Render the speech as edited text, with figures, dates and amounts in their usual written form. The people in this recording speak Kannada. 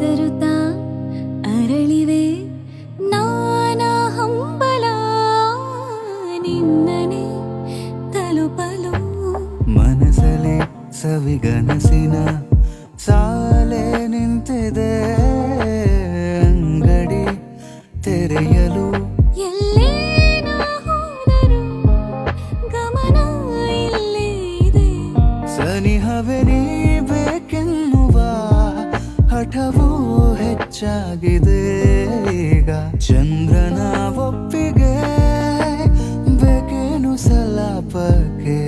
ಹೆದರುತ್ತಾ ಅರಳಿವೆ ನಾನಾ ಹಂಬಲ ನಿನ್ನನೆ ತಲುಪಲು ಮನಸಲೆ ಸವಿಗನಸಿನ ಸಾಲೆ ನಿಂತಿದೆ ಅಂಗಡಿ ತೆರೆಯಲು ಎಲ್ಲೇ ನಾ ಹೋದರೂ ಗಮನ ಇಲ್ಲೇ ಇದೆ ಸನಿಹವೇ ನೀ ಬೇಕೆನ್ನುವ ಹಠವೂ ಹೆಚ್ಚಾಗಿದೆ ಈಗ ಚಂದ್ರನ ಒಪ್ಪಿಗೆ ಬೇಕೇನು ಸಲಾಪಕ್ಕೆ